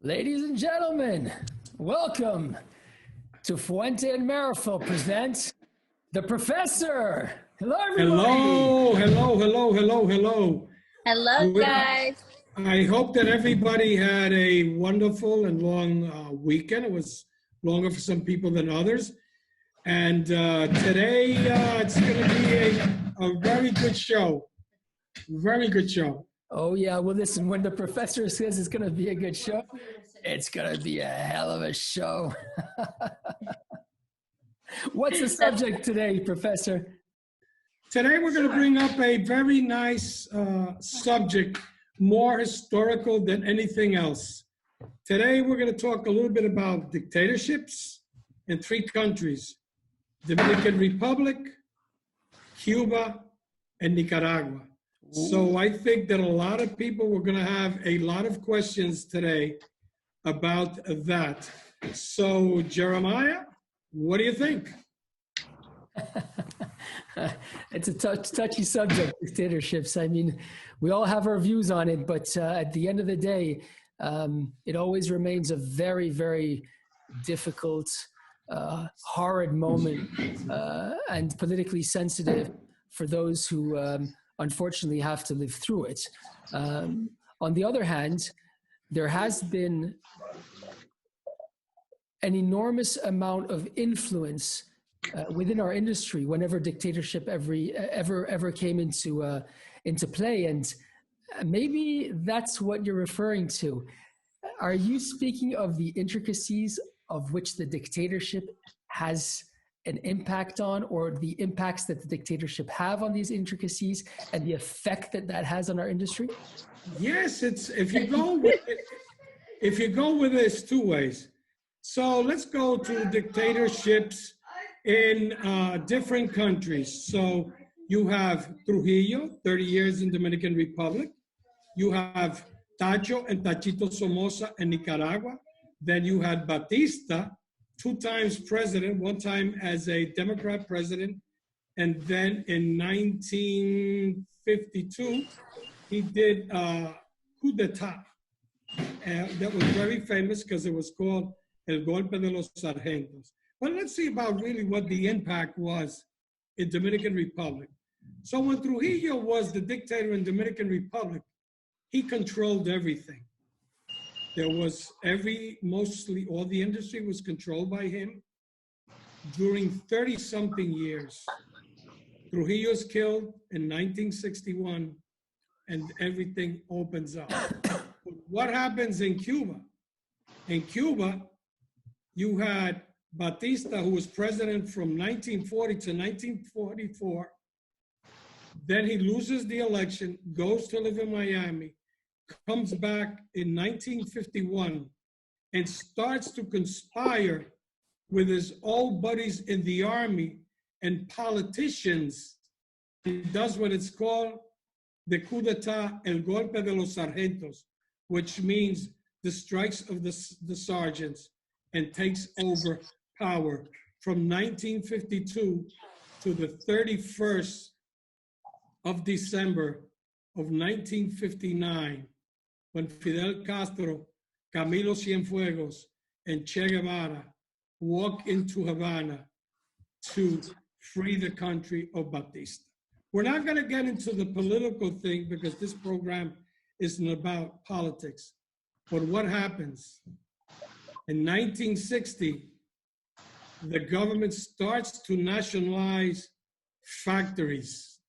Ladies and gentlemen, welcome to Fuente and Meerapfel present The Professor. Hello, everybody. Hello, guys. I hope that everybody had a wonderful and long weekend. It was longer for some people than others. And today it's going to be a very good show. Very good show. Oh, yeah. Well, listen, when the professor says it's going to be a good show, it's going to be a hell of a show. What's the subject today, Professor? Today we're going to bring up a very nice subject, more historical than anything else. Today we're going to talk a little bit about dictatorships in 3 countries: Dominican Republic, Cuba, and Nicaragua. So I think that a lot of people were going to have a lot of questions today about that. So Jeremiah, what do you think? It's a touchy subject, dictatorships. I mean, we all have our views on it, but at the end of the day, it always remains a very, very difficult, horrid moment and politically sensitive for those who unfortunately have to live through it. On the other hand, there has been an enormous amount of influence within our industry whenever dictatorship ever came into play, and maybe that's what you're referring to. Are you speaking of the intricacies of which the dictatorship has an impact on, or the impacts that the dictatorship have on these intricacies and the effect that that has on our industry? Yes, it's if you go with this 2 ways. So let's go to dictatorships in different countries. So you have Trujillo, 30 years in Dominican Republic. You have Tacho and Tachito Somoza in Nicaragua. Then you had Batista, 2 times president, 1 time as a Democrat president. And then in 1952, he did coup d'etat. That was very famous because it was called El Golpe de los Sargentos. But let's see about really what the impact was in Dominican Republic. So when Trujillo was the dictator in Dominican Republic, he controlled everything. There was mostly all the industry was controlled by him. During 30-something years, Trujillo is killed in 1961, and everything opens up. What happens in Cuba? In Cuba, you had Batista, who was president from 1940 to 1944. Then he loses the election, goes to live in Miami, comes back in 1951, and starts to conspire with his old buddies in the army and politicians. He does what it's called the coup d'etat, el golpe de los sargentos, which means the strikes of the sergeants, and takes over power from 1952 to the 31st of December of 1959, when Fidel Castro, Camilo Cienfuegos, and Che Guevara walk into Havana to free the country of Batista. We're not going to get into the political thing because this program isn't about politics. But what happens? In 1960, the government starts to nationalize factories.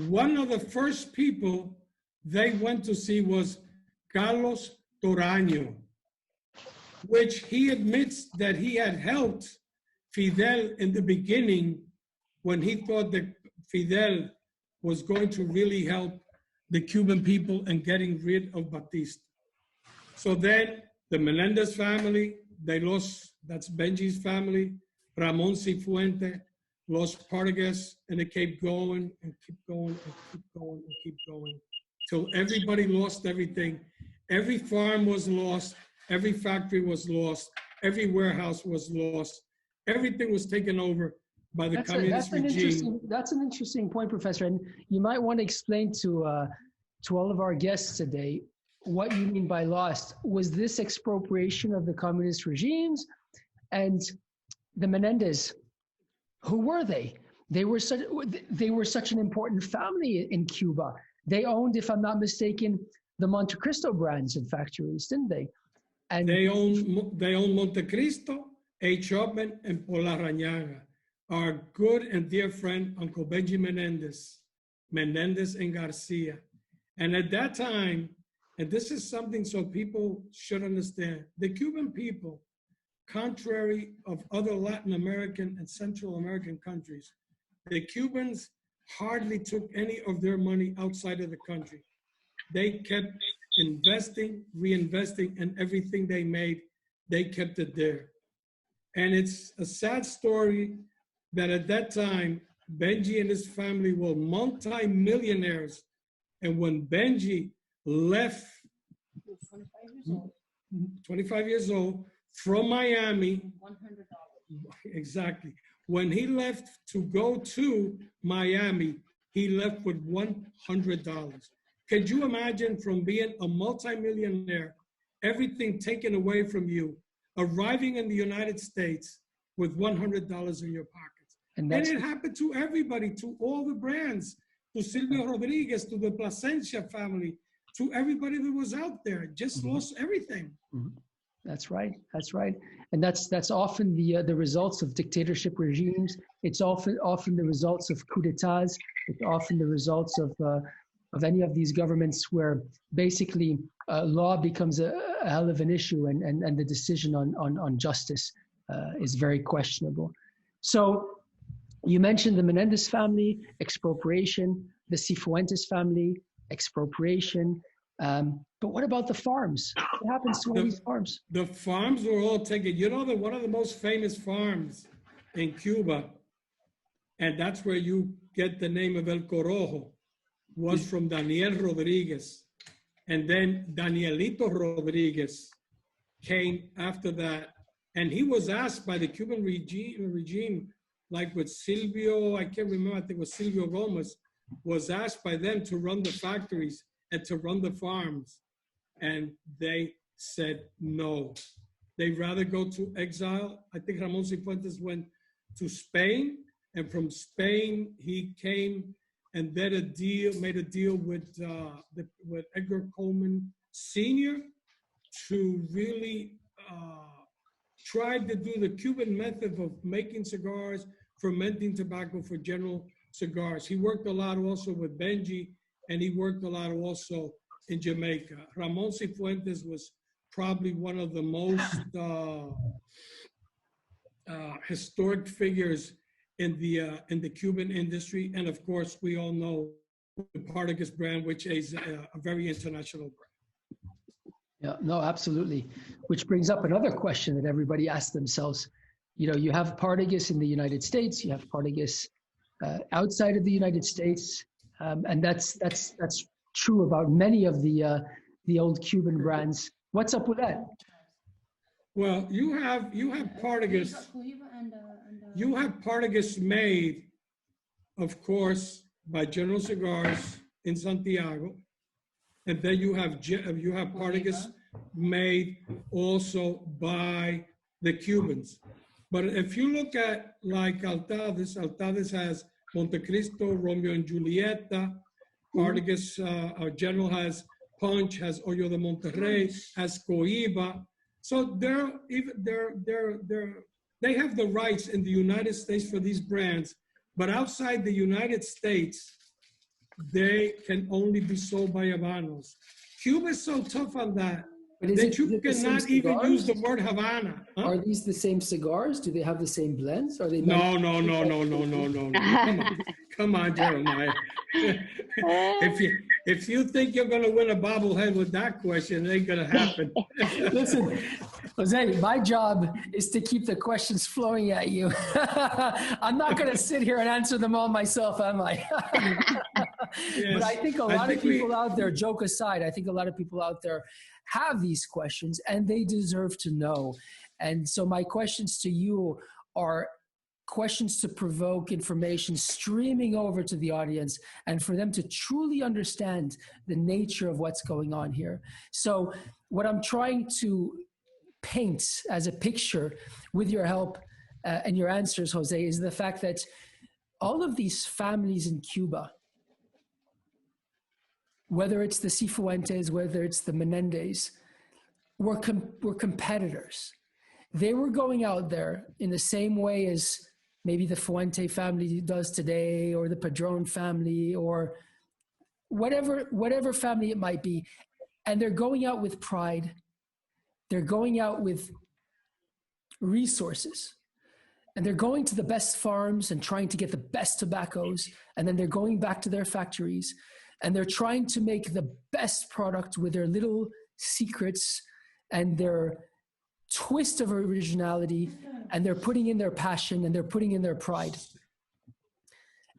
One of the first people they went to see was Carlos Toraño, which he admits that he had helped Fidel in the beginning when he thought that Fidel was going to really help the Cuban people in getting rid of Batista. So then the Menendez family, they lost, that's Benji's family, Ramon Cifuente, lost Partagas, and it kept going and keep going and keep going and keep going till everybody lost everything. Every farm was lost, every factory was lost, every warehouse was lost. Everything was taken over by the communist regime. That's an interesting point, Professor. And you might want to explain to all of our guests today what you mean by lost. Was this expropriation of the communist regimes? And the Menendez, who were they? They were such an important family in Cuba. They owned, if I'm not mistaken, the Monte Cristo brands and factories, didn't they? And they own Monte Cristo, H. Upman, and Polarrañaga. Our good and dear friend, Uncle Benji Menendez and Garcia. And at that time, and this is something so people should understand, the Cuban people, contrary of other Latin American and Central American countries, the Cubans hardly took any of their money outside of the country. They kept investing, reinvesting, and everything they made, they kept it there. And it's a sad story that at that time, Benji and his family were multi-millionaires. And when Benji left, 25 years old, from Miami, $100. Exactly. When he left to go to Miami, he left with $100. Could you imagine from being a multimillionaire, everything taken away from you, arriving in the United States with $100 in your pockets? And it happened to everybody, to all the brands, to Silvio Rodriguez, to the Plasencia family, to everybody that was out there, just lost everything. That's right. That's right. And that's often the results of dictatorship regimes. It's often the results of coups d'états. It's often the results of any of these governments where basically law becomes a hell of an issue, and the decision on justice is very questionable. So you mentioned the Menendez family, expropriation, the Cifuentes family, expropriation. But what about the farms? What happens to all these farms? The farms were all taken. You know that one of the most famous farms in Cuba, and that's where you get the name of El Corojo, was from Daniel Rodriguez. And then Danielito Rodriguez came after that. And he was asked by the Cuban regime, like with Silvio, I can't remember, I think it was Silvio Gomez, was asked by them to run the factories and to run the farms. And they said no. They'd rather go to exile. I think Ramon Cifuentes went to Spain, and from Spain he came and made a deal with Edgar Coleman Sr. to really try to do the Cuban method of making cigars, fermenting tobacco for General Cigars. He worked a lot also with Benji, and he worked a lot also in Jamaica. Ramon Cifuentes was probably one of the most historic figures in the Cuban industry. And of course, we all know the Partagas brand, which is a very international brand. Yeah, no, absolutely. Which brings up another question that everybody asks themselves. You know, you have Partagas in the United States, you have Partagas outside of the United States, and that's true about many of the old Cuban brands. What's up with that? Well, you have Partagas. You have Partagas made, of course, by General Cigars in Santiago, and then you have Partagas made also by the Cubans. But if you look at like Altades has Montecristo, Romeo and Julieta. Partagas General has Punch, has Hoyo de Monterrey, has Coiba. So they're they have the rights in the United States for these brands, but outside the United States, they can only be sold by Habanos. Cuba is so tough on that that you cannot even use the word Havana. Huh? Are these the same cigars? Do they have the same blends? Are they? No. Come on, Jeremiah. If you think you're going to win a bobblehead with that question, it ain't going to happen. Listen, Jose, my job is to keep the questions flowing at you. I'm not going to sit here and answer them all myself, am I? Yes. But I think a lot of people out there, joke aside, I think a lot of people out there have these questions and they deserve to know. And so my questions to you are questions to provoke information streaming over to the audience and for them to truly understand the nature of what's going on here. So what I'm trying to paint as a picture with your help and your answers, Jose, is the fact that all of these families in Cuba, whether it's the Cifuentes, whether it's the Menendez, were competitors. They were going out there in the same way as maybe the Fuente family does today, or the Padron family, or whatever family it might be. And they're going out with pride. They're going out with resources. And they're going to the best farms and trying to get the best tobaccos. And then they're going back to their factories. And they're trying to make the best product with their little secrets and their twist of originality, and they're putting in their passion and they're putting in their pride.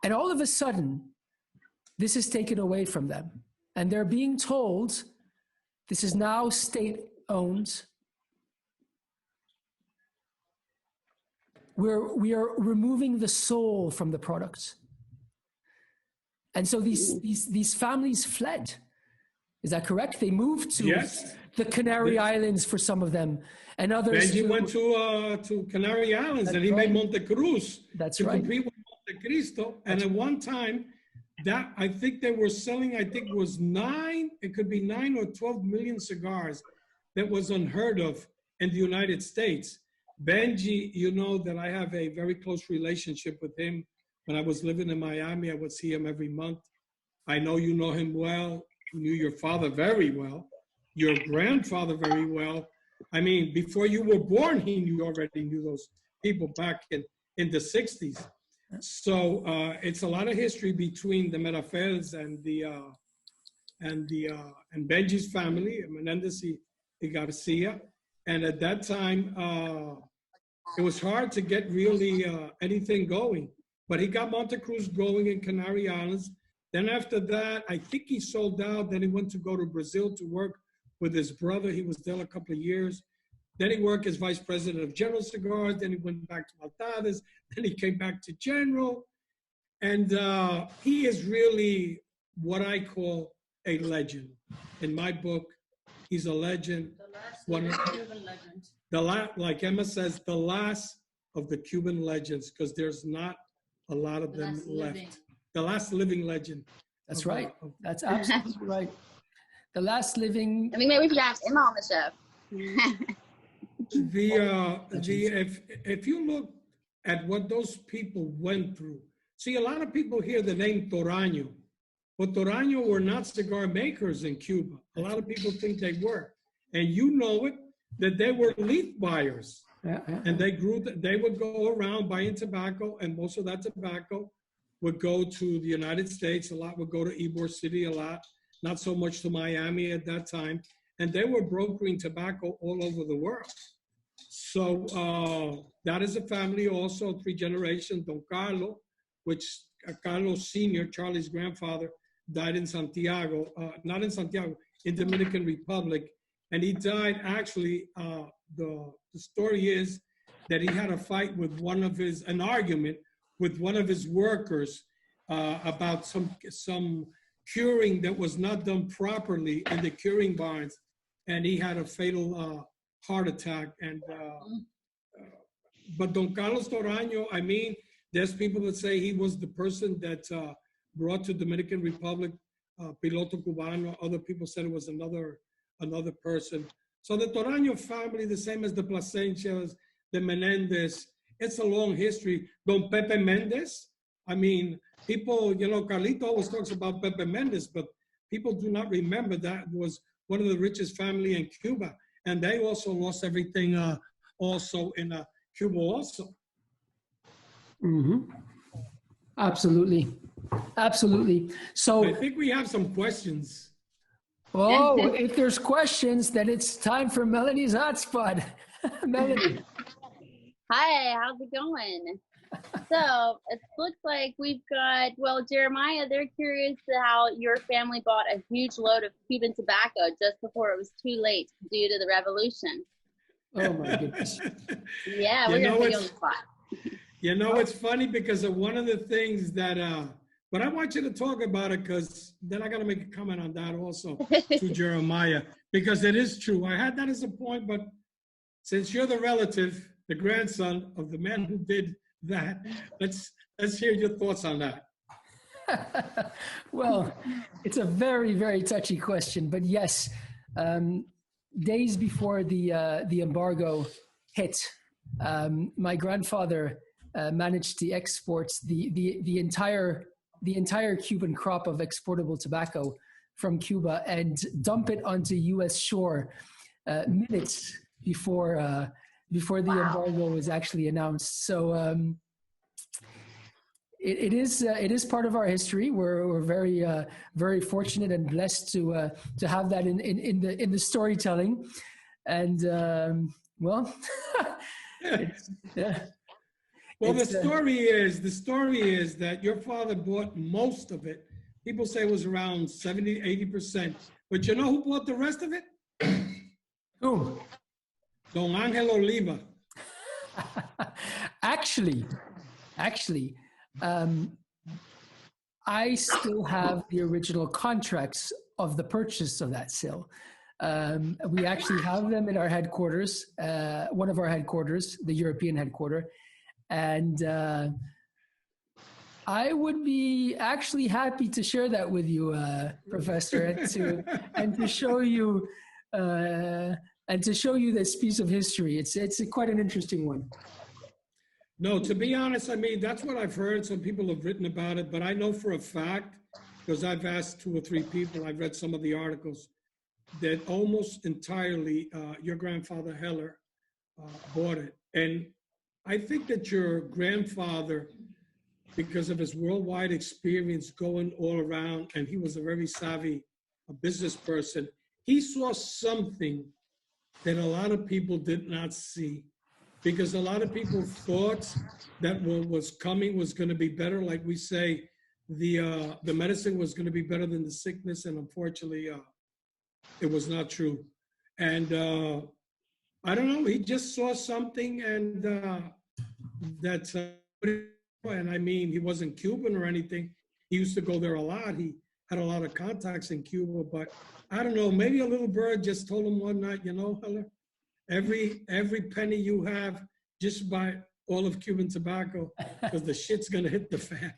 And all of a sudden, this is taken away from them. And they're being told, this is now state-owned. We are removing the soul from the product. And so these families fled. Is that correct? They moved to the Canary Islands for some of them, and others. Benji went to Canary Islands, and he made Monte Cruz to compete with Monte Cristo. And at one time, that I think they were selling, I think it was 9 or 12 million cigars. That was unheard of in the United States. Benji, you know that I have a very close relationship with him. When I was living in Miami, I would see him every month. I know you know him well. You knew your father very well, your grandfather very well. I mean, before you were born, he already knew those people back in the 60s. So it's a lot of history between the Meerapfels and Benji's family, Menendez y Garcia. And at that time, it was hard to get really anything going. But he got Monte Cruz going in Canary Islands. Then after that, I think he sold out. Then he went to go to Brazil to work with his brother. He was there a couple of years. Then he worked as vice president of General Cigars. Then he went back to Altades. Then he came back to General. And he is really what I call a legend. In my book, he's a legend. The last Cuban legend. Like Emma says, the last of the Cuban legends, because there's not a lot of them left. The last living legend. That's right. That's absolutely right. The last living. I mean, maybe we should have Emma on the show. If you look at what those people went through, see, a lot of people hear the name Toraño, but Toraño were not cigar makers in Cuba. A lot of people think they were, and you know it, that they were leaf buyers, and they would go around buying tobacco, and most of that tobacco would go to the United States. A lot would go to Ybor City, a lot, not so much to Miami at that time. And they were brokering tobacco all over the world. So that is a family also, 3 generations. Don Carlo, which Carlos Sr., Charlie's grandfather, died in Santiago, not in Santiago, in Dominican Republic. And he died actually, the story is that he had a fight with an argument with one of his workers about some curing that was not done properly in the curing barns, and he had a fatal heart attack. And but Don Carlos Toraño, I mean, there's people that say he was the person that brought to Dominican Republic Piloto Cubano. Other people said it was another person. So the Toraño family, the same as the Plasencias, the Menendez. It's a long history. Don Pepe Mendez. I mean, people, Carlito always talks about Pepe Mendez, but people do not remember that was one of the richest family in Cuba. And they also lost everything also in Cuba also. Mm-hmm. Absolutely. Absolutely. So I think we have some questions. Oh, if there's questions, then it's time for Melanie's hotspot. Melanie. Hi, how's it going? So it looks like we've got, well, Jeremiah, they're curious how your family bought a huge load of Cuban tobacco just before it was too late due to the revolution. Oh my goodness. Yeah, we're going to put you on the spot. It's funny because of one of the things that, but I want you to talk about it because then I got to make a comment on that also to Jeremiah, because it is true. I had that as a point, but since you're the relative, the grandson of the man who did that, let's hear your thoughts on that. Well, it's a very, very touchy question, but yes, days before the embargo hit, my grandfather managed to export the entire Cuban crop of exportable tobacco from Cuba and dump it onto U.S. shore minutes before the embargo was actually announced. So it is part of our history. We're very very fortunate and blessed to have that in the storytelling, and well, yeah. Well, the story is that your father bought most of it. People say it was around 70, 80%. But you know who bought the rest of it? Who? Don Angel Oliva. Actually, I still have the original contracts of the purchase of that sale. We actually have them in our headquarters, one of our headquarters, the European headquarters. And I would be actually happy to share that with you, Professor, and to show you this piece of history. It's quite an interesting one. No, to be honest, I mean, that's what I've heard. Some people have written about it, but I know for a fact, because I've asked 2 or 3 people, I've read some of the articles, that almost entirely your grandfather Heller bought it. And I think that your grandfather, because of his worldwide experience going all around, and he was a very savvy business person, he saw something that a lot of people did not see, because a lot of people thought that what was coming was going to be better. Like we say, the medicine was going to be better than the sickness, and unfortunately, it was not true. And I don't know, he just saw something, and that's and I mean, he wasn't Cuban or anything. He used to go there a lot. He had a lot of contacts in Cuba, but I don't know, maybe a little bird just told him one night, Heller, every penny you have, just buy all of Cuban tobacco, because the shit's gonna hit the fan.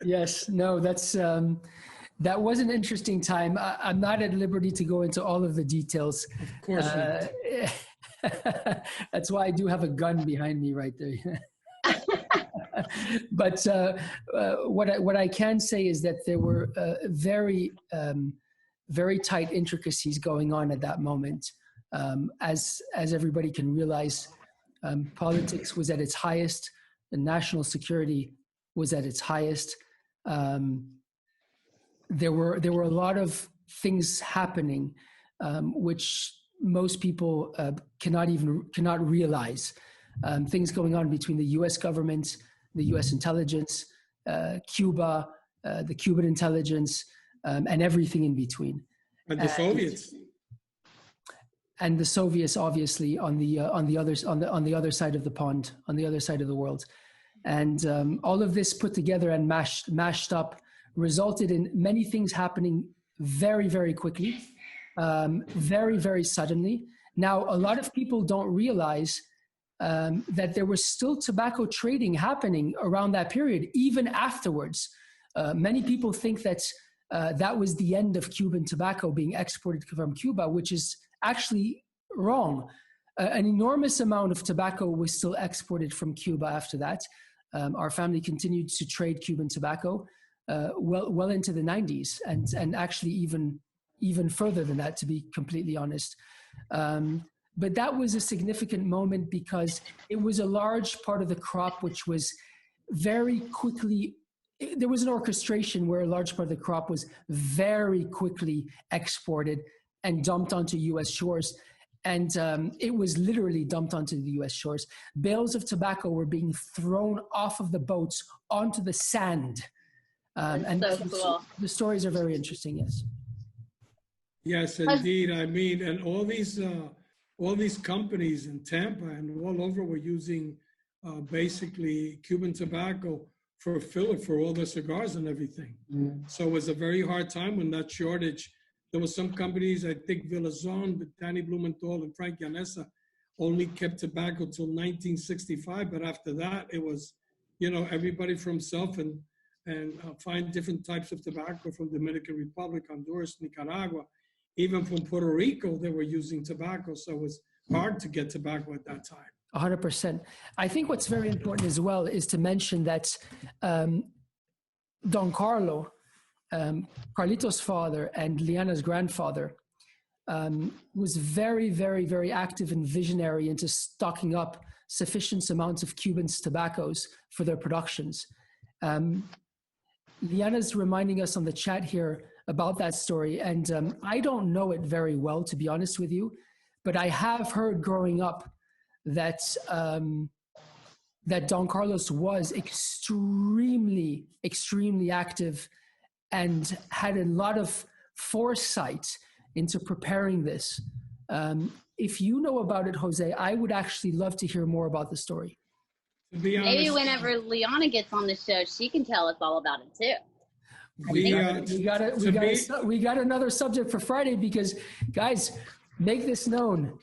Yes, no, that was an interesting time. I'm not at liberty to go into all of the details. Of course not. That's why I do have a gun behind me right there. But what I can say is that there were very tight intricacies going on at that moment. As everybody can realize, politics was at its highest, the national security was at its highest. There were a lot of things happening which most people cannot realize. Things going on between the U.S. government, the U.S. intelligence, Cuba, the Cuban intelligence, and everything in between. And the Soviets. And the Soviets, obviously, on the other side of the pond, on the other side of the world, and all of this put together and mashed up resulted in many things happening very, very quickly, very, very suddenly. Now, a lot of people don't realize that there was still tobacco trading happening around that period, even afterwards. Many people think that that was the end of Cuban tobacco being exported from Cuba, which is actually wrong. an enormous amount of tobacco was still exported from Cuba after that. Our family continued to trade Cuban tobacco well into the 90s, and actually even further than that, to be completely honest. But that was a significant moment because it was a large part of the crop which was very quickly, there was an orchestration where a large part of the crop was very quickly exported and dumped onto U.S. shores. And it was literally dumped onto the U.S. shores. Bales of tobacco were being thrown off of the boats onto the sand. And so cool. The stories are very interesting, yes. Yes, indeed. I mean, and all these companies in Tampa and all over were using basically Cuban tobacco for filler for all the cigars and everything. Mm. So it was a very hard time when that shortage. There were some companies, I think Villazon, Danny Blumenthal, and Frank Yanessa, only kept tobacco till 1965. But after that, it was, everybody for himself and find different types of tobacco from Dominican Republic, Honduras, Nicaragua. Even from Puerto Rico, they were using tobacco. So it was hard to get tobacco at that time. 100%. I think what's very important as well is to mention that Don Carlo, Carlito's father and Liana's grandfather, was very, very, very active and visionary into stocking up sufficient amounts of Cuban tobaccos for their productions. Liana's reminding us on the chat here about that story, and I don't know it very well, to be honest with you, but I have heard growing up that that Don Carlos was extremely, extremely active and had a lot of foresight into preparing this. If you know about it, Jose, I would actually love to hear more about the story. To be honest, maybe whenever Liana gets on the show, she can tell us all about it too. We got another subject for Friday because, guys, make this known.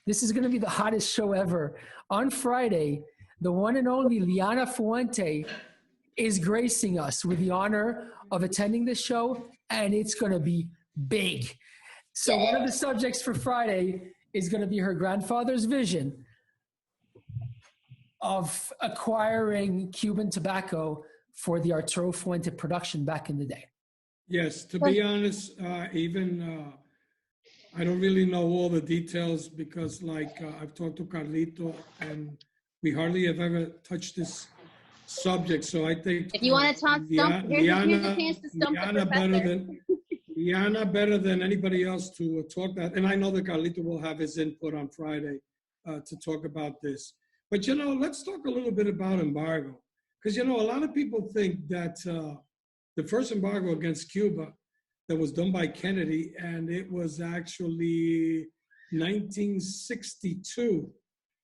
This is going to be the hottest show ever. On Friday, the one and only Liana Fuente is gracing us with the honor of attending this show, and it's going to be big. So one of the subjects for Friday is going to be her grandfather's vision of acquiring Cuban tobacco for the Arturo Fuente production back in the day. Yes, to be honest, I don't really know all the details because I've talked to Carlito and we hardly have ever touched this subject. So I think if you want to talk, here's a chance to stump the professor. Liana better than anybody else to talk that. And I know that Carlito will have his input on Friday to talk about this. But, let's talk a little bit about embargo. Because, a lot of people think that the first embargo against Cuba that was done by Kennedy, and it was actually 1962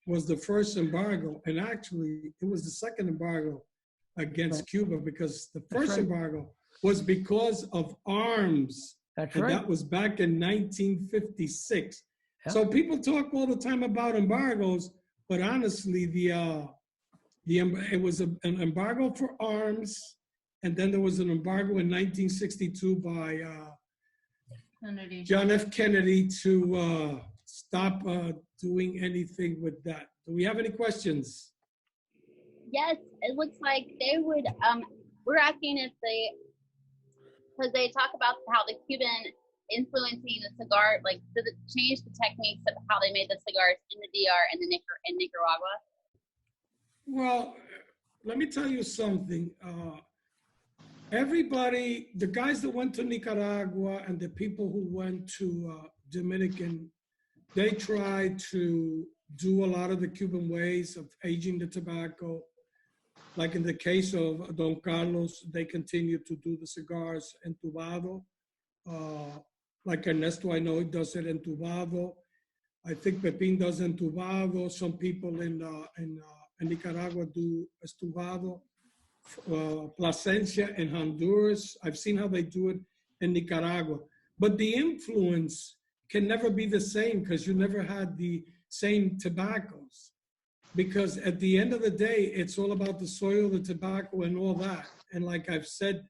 was the first embargo. And actually, it was the second embargo against Cuba because the first embargo was because of arms. That's and right. That was back in 1956. Yep. So people talk all the time about embargoes, but honestly, it was an embargo for arms, and then there was an embargo in 1962 by John F. Kennedy to stop doing anything with that. Do we have any questions? Yes, it looks like they would. We're asking because they talk about how the Cuban influencing the cigar, does it change the techniques of how they made the cigars in the DR and in Nicaragua? Well, let me tell you something. Everybody, the guys that went to Nicaragua and the people who went to Dominican, they tried to do a lot of the Cuban ways of aging the tobacco. Like in the case of Don Carlos, they continued to do the cigars entubado. Like Ernesto, I know he does it entubado. I think Pepin does entubado. Some people in Nicaragua do estubado. Plasencia in Honduras, I've seen how they do it in Nicaragua. But the influence can never be the same because you never had the same tobaccos. Because at the end of the day, it's all about the soil, the tobacco, and all that. And like I've said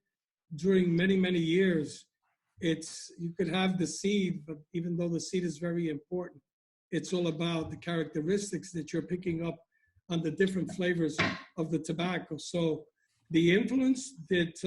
during many, many years, you could have the seed, but even though the seed is very important, it's all about the characteristics that you're picking up on the different flavors of the tobacco. So the influence that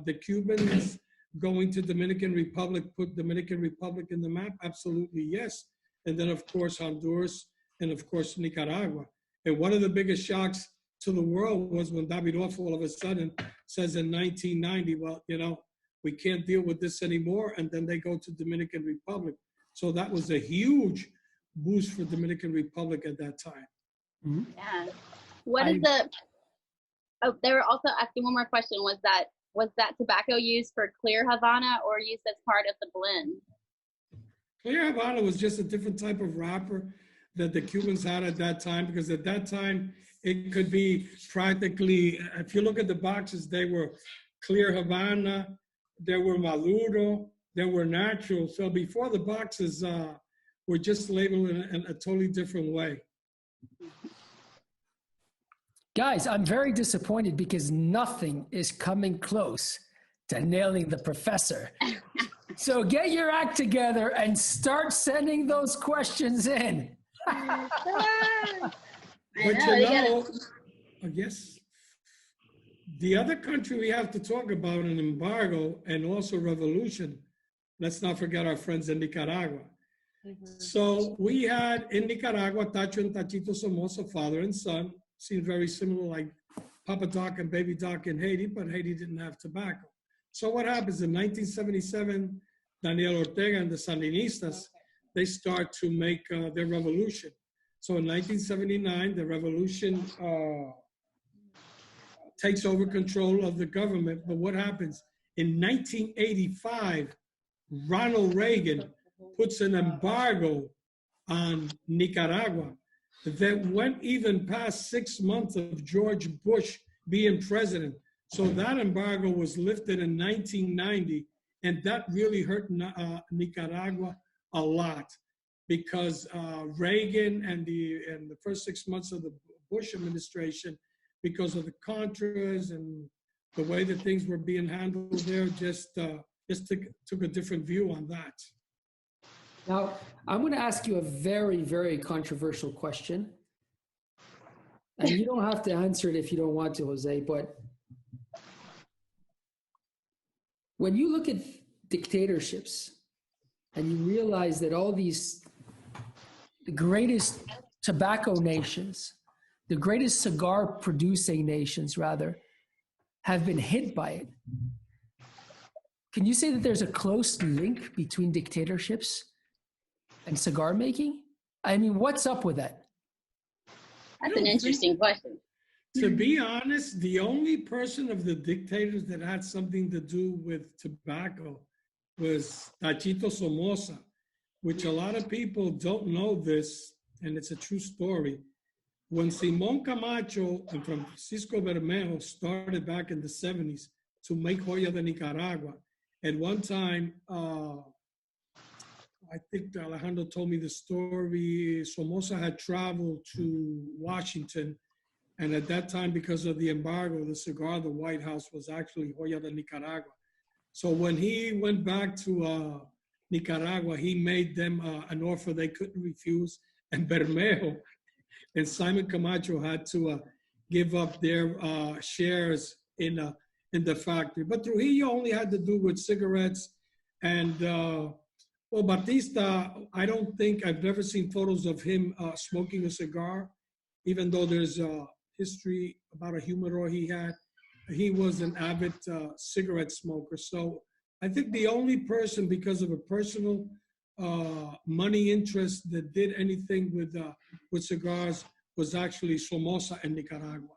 the Cubans going to Dominican Republic put Dominican Republic in the map, absolutely yes. And then of course Honduras and of course Nicaragua. And one of the biggest shocks to the world was when Davidoff all of a sudden says in 1990, well, you know, we can't deal with this anymore. And then they go to Dominican Republic. So that was a huge boost for Dominican Republic at that time. Mm-hmm. Yeah. What is the, oh, they were also asking one more question. Was that tobacco used for clear Havana or used as part of the blend? Clear Havana was just a different type of wrapper that the Cubans had at that time, because at that time, it could be practically, if you look at the boxes, they were clear Havana, there were Maduro, there were natural. So before the boxes were just labeled in a totally different way. Guys, I'm very disappointed because nothing is coming close to nailing the professor. So get your act together and start sending those questions in. But you know, I guess the other country we have to talk about an embargo and also revolution, let's not forget our friends in Nicaragua. Mm-hmm. So we had in Nicaragua, Tacho and Tachito Somoza, father and son, seemed very similar like Papa Doc and Baby Doc in Haiti, but Haiti didn't have tobacco. So what happens in 1977, Daniel Ortega and the Sandinistas, they start to make their revolution. So in 1979, the revolution takes over control of the government. But what happens? In 1985, Ronald Reagan puts an embargo on Nicaragua that went even past 6 months of George Bush being president. So that embargo was lifted in 1990, and that really hurt Nicaragua a lot, because Reagan and the first 6 months of the Bush administration, because of the Contras and the way that things were being handled there, just took a different view on that. Now, I'm going to ask you a very, very controversial question. And you don't have to answer it if you don't want to, Jose, but when you look at dictatorships and you realize that all these, the greatest tobacco nations, the greatest cigar producing nations rather, have been hit by it, can you say that there's a close link between dictatorships and cigar making? I mean, what's up with that? That's an interesting question. To be honest, the only person of the dictators that had something to do with tobacco was Tachito Somoza, which a lot of people don't know this, and it's a true story. When Simón Camacho and Francisco Bermejo started back in the 70s to make Joya de Nicaragua, at one time, I think Alejandro told me the story, Somoza had traveled to Washington, and at that time, because of the embargo, the cigar of the White House was actually Joya de Nicaragua. So when he went back to Nicaragua, he made them an offer they couldn't refuse, and Bermejo and Simon Camacho had to give up their shares in the factory. But Trujillo only had to do with cigarettes, and well, Batista, I don't think, I've never seen photos of him smoking a cigar, even though there's history about a humidor he had. He was an avid cigarette smoker. So I think the only person, because of a personal money interest, that did anything with cigars was actually Somoza in Nicaragua.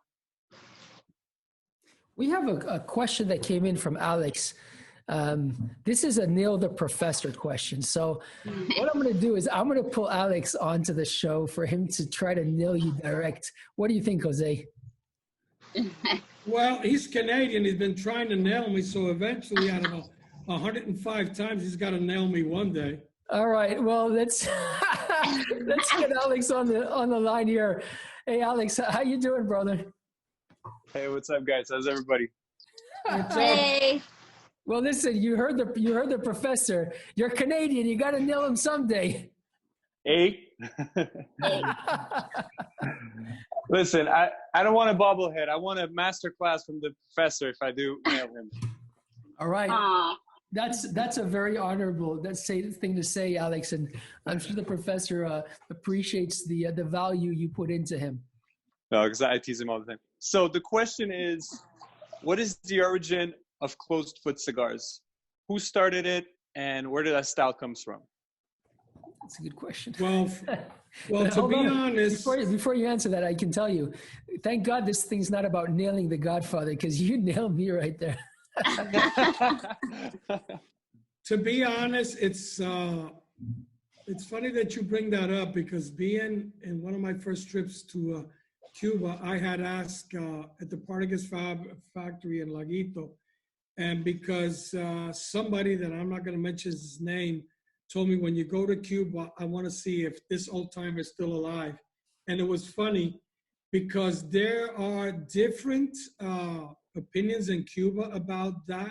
We have a question that came in from Alex. This is a Nail the Professor question. So what I'm going to do is I'm going to pull Alex onto the show for him to try to nail you direct. What do you think, Jose? Well, he's Canadian. He's been trying to nail me. So eventually, out of 105 times, he's got to nail me one day. All right. Well, let's get Alex on the line here. Hey, Alex, how you doing, brother? Hey, what's up, guys? How's everybody? Hey. Well, listen, you heard the professor. You're Canadian. You got to nail him someday. Hey, Listen, I don't want a bobblehead. I want a master class from the professor if I do nail him. All right. Aw. That's a very honorable thing to say, Alex, and I'm sure the professor appreciates the value you put into him. No, because I tease him all the time. So the question is, what is the origin of closed foot cigars? Who started it, and where did that style comes from? That's a good question. Well, to be honest, before you answer that, I can tell you, thank God this thing's not about nailing the Godfather, because you nailed me right there. to be honest, it's funny that you bring that up, because being in one of my first trips to Cuba, I had asked at the Partagas factory in Laguito, and because somebody that I'm not going to mention his name told me, when you go to Cuba, I want to see if this old timer is still alive. And it was funny because there are different opinions in Cuba about that.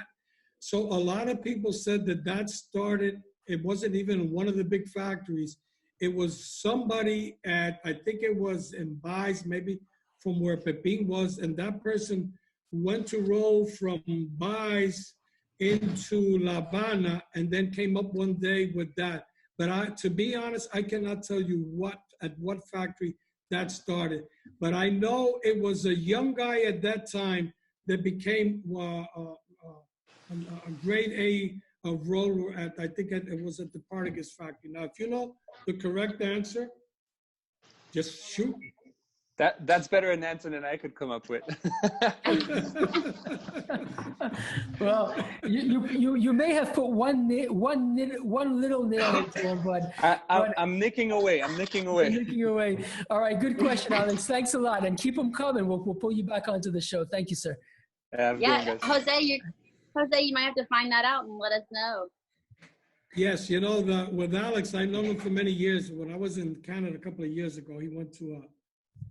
So a lot of people said that started, it wasn't even one of the big factories. It was somebody at, I think it was in Baez, maybe from where Pepin was, and that person went to roll from Baez into La Habana and then came up one day with that. But to be honest, I cannot tell you at what factory that started. But I know it was a young guy at that time that became a grade A roller at, I think it was at the Partagas factory. Now, if you know the correct answer, just shoot. That's better an answer than I could come up with. Well, you may have put one little nail into him, but I'm nicking away. All right, good question, Alex. Thanks a lot, and keep them coming. We'll pull you back onto the show. Thank you, sir. Yeah, Jose, you might have to find that out and let us know. Yes, you know, with Alex, I've known him for many years. When I was in Canada a couple of years ago, he went to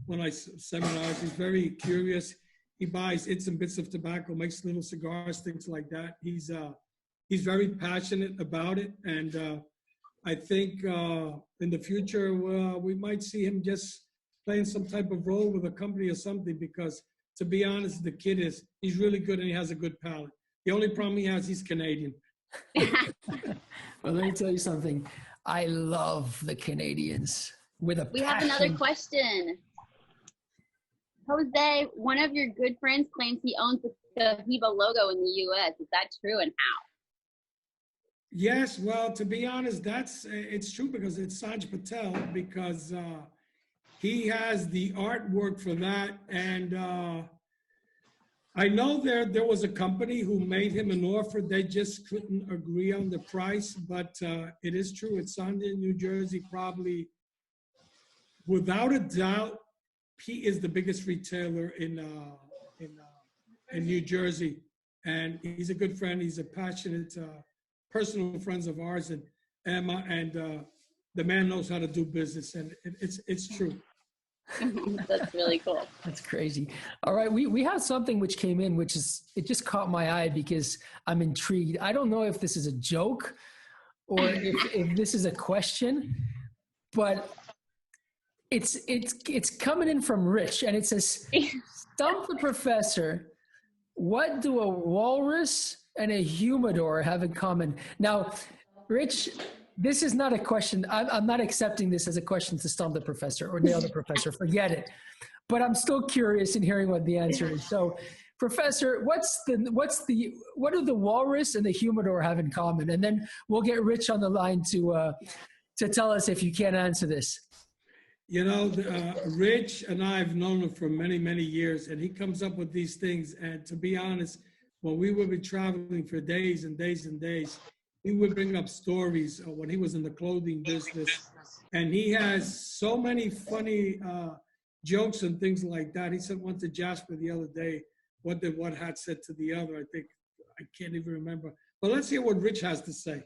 one of my seminars. He's very curious. He buys its and bits of tobacco, makes little cigars, things like that. He's very passionate about it, and I think in the future we might see him just playing some type of role with a company or something. Because to be honest, the kid he's really good and he has a good palate. The only problem he has, he's Canadian. Well, let me tell you something. I love the Canadians with a passion. We have another question. Jose, one of your good friends claims he owns the Cahiba logo in the U.S. Is that true, and how? Yes, well, to be honest, it's true, because it's Saj Patel, because he has the artwork for that. And I know there was a company who made him an offer. They just couldn't agree on the price, but it is true. It's on in New Jersey, probably, without a doubt. He is the biggest retailer in New Jersey, and he's a good friend. He's a passionate, personal friends of ours, and Emma, and the man knows how to do business, and it's true. That's really cool. That's crazy. All right, we have something which came in, it just caught my eye because I'm intrigued. I don't know if this is a joke or if this is a question, but it's coming in from Rich, and it says, "Stump the professor. What do a walrus and a humidor have in common?" Now, Rich, this is not a question. I'm not accepting this as a question to stump the professor or nail the professor. Forget it. But I'm still curious in hearing what the answer is. So, Professor, what do the walrus and the humidor have in common? And then we'll get Rich on the line to tell us if you can't answer this. You know, Rich and I have known him for many, many years, and he comes up with these things. And to be honest, when we would be traveling for days and days and days, he would bring up stories when he was in the clothing business. And he has so many funny jokes and things like that. He said one to Jasper the other day, what did one hat said to the other? I can't even remember. But let's hear what Rich has to say.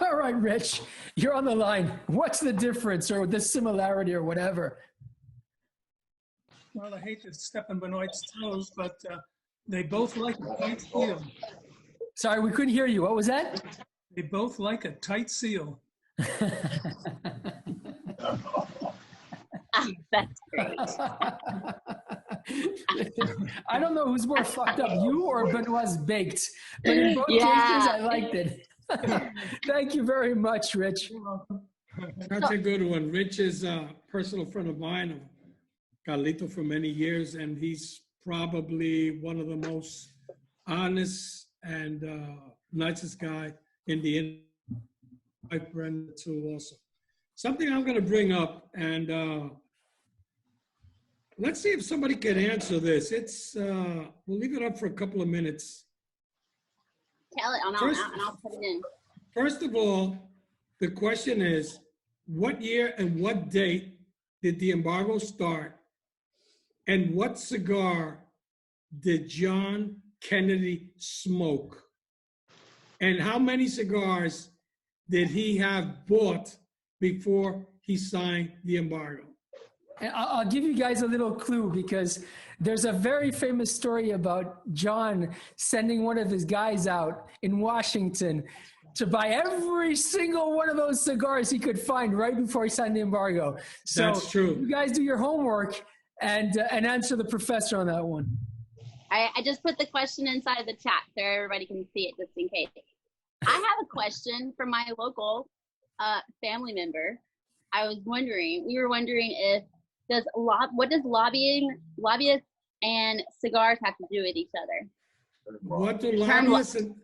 All right, Rich, you're on the line. What's the difference or the similarity or whatever? Well, I hate to step on Benoit's toes, but they both like a tight seal. Sorry, we couldn't hear you. What was that? They both like a tight seal. That's great. I don't know who's more fucked up, you or Benoit's baked, but in both cases, I liked it. Thank you very much, Rich. That's a good one. Rich is a personal friend of mine, Carlito, for many years, and he's probably one of the most honest and nicest guy in the industry. My friend too, also. Something I'm going to bring up, and let's see if somebody can answer this. It's we'll leave it up for a couple of minutes. Tell it, and I'll put it in. First of all, the question is, what year and what date did the embargo start? And what cigar did John Kennedy smoke? And how many cigars did he have bought before he signed the embargo? And I'll give you guys a little clue, because there's a very famous story about John sending one of his guys out in Washington to buy every single one of those cigars he could find right before he signed the embargo. So that's true. You guys do your homework and answer the professor on that one. I just put the question inside the chat so everybody can see it, just in case. I have a question from my local family member. We were wondering if what does lobbyists and cigars have to do with each other? What do lobbyists and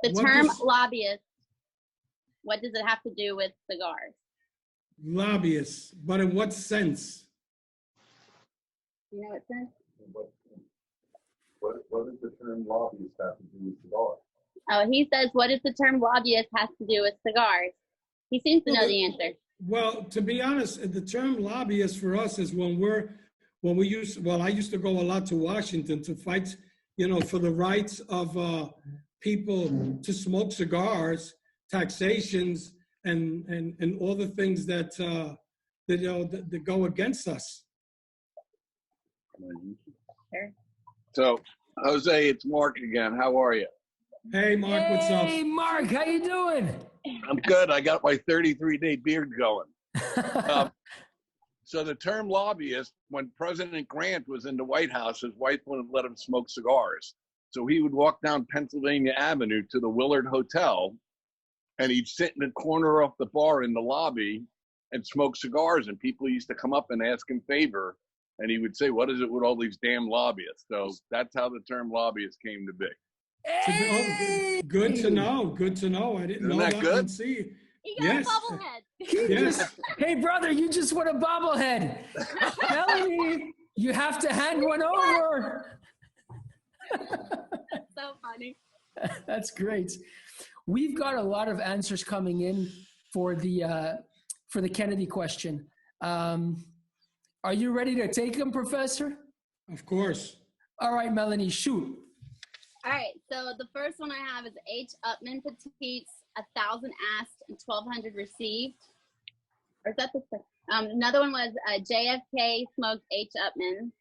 the term lobbyist, what does it have to do with cigars? Lobbyists, but in what sense? You know what sense? What does the term lobbyist have to do with cigars? Oh, he says, what does the term lobbyist has to do with cigars? He seems to know the answer. Well, to be honest, the term lobbyist for us is I used to go a lot to Washington to fight, for the rights of people to smoke cigars, taxations, and all the things that go against us. Sure. So, Jose, it's Mark again. How are you? Hey, Mark, what's up? Hey, Mark, how you doing? I'm good. I got my 33-day beard going. So the term lobbyist, when President Grant was in the White House, his wife wouldn't let him smoke cigars. So he would walk down Pennsylvania Avenue to the Willard Hotel, and he'd sit in the corner of the bar in the lobby and smoke cigars. And people used to come up and ask him favor. And he would say, what is it with all these damn lobbyists? So that's how the term lobbyist came to be. Hey! Good to know. Good to know. I didn't know that. Good? See. He got a bobblehead. Yes. Hey, brother, you just won a bobblehead. Melanie, you have to hand one over. That's so funny. That's great. We've got a lot of answers coming in for the Kennedy question. Are you ready to take them, Professor? Of course. All right, Melanie, shoot. All right, so the first one I have is H. Upman Petites, 1,000 asked and 1,200 received. Or is that the another one was JFK smoked H. Upman.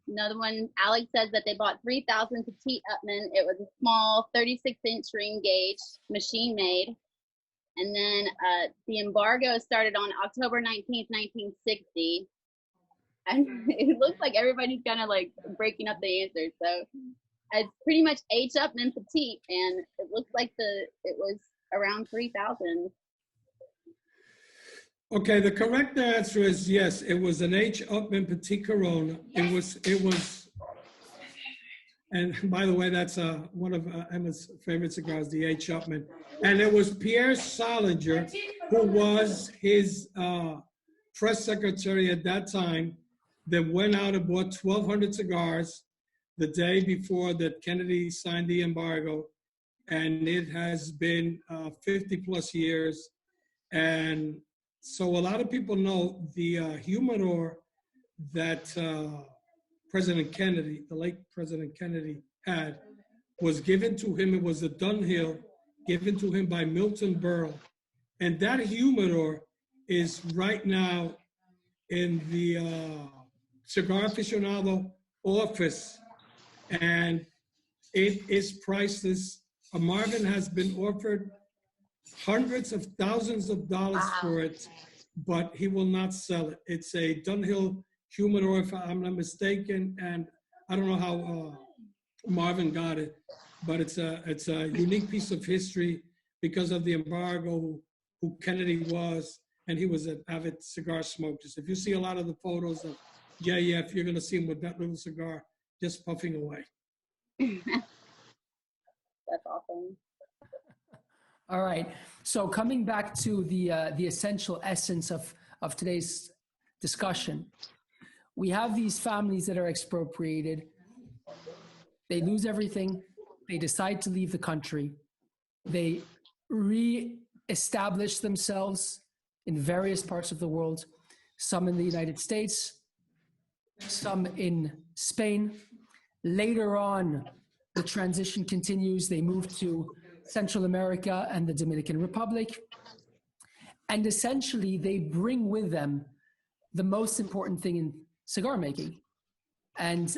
Another one, Alex says that they bought 3,000 Petite Upman. It was a small 36-inch ring gauge, machine made. And then the embargo started on October 19th, 1960. And it looks like everybody's kind of like breaking up the answers. So it's pretty much H. Upman Petite, and it looks like it was around 3,000. Okay, the correct answer is yes. It was an H. Upman Petite Corona. Yes. It was. And by the way, that's one of Emma's favorite cigars, the H. Upman. And it was Pierre Salinger, who was his press secretary at that time, that went out and bought 1,200 cigars the day before that Kennedy signed the embargo. And it has been 50 plus years. And so a lot of people know the humidor that President Kennedy, the late President Kennedy, had was given to him. It was a Dunhill given to him by Milton Berle. And that humidor is right now in the Cigar Aficionado office. And it is priceless. A Marvin has been offered hundreds of thousands of dollars for it. but he will not sell it. It's a Dunhill humidor, if I'm not mistaken, and I don't know how Marvin got it, but it's a unique piece of history because of the embargo, who Kennedy was, and he was an avid cigar smoker. So if you see a lot of the photos of JF, you're going to see him with that little cigar just puffing away. That's awesome. All right. So coming back to the essential essence of today's discussion, we have these families that are expropriated. They lose everything. They decide to leave the country. They re-establish themselves in various parts of the world, some in the United States, some in Spain. Later on, the transition continues. They move to Central America and the Dominican Republic. And essentially, they bring with them the most important thing in cigar making. And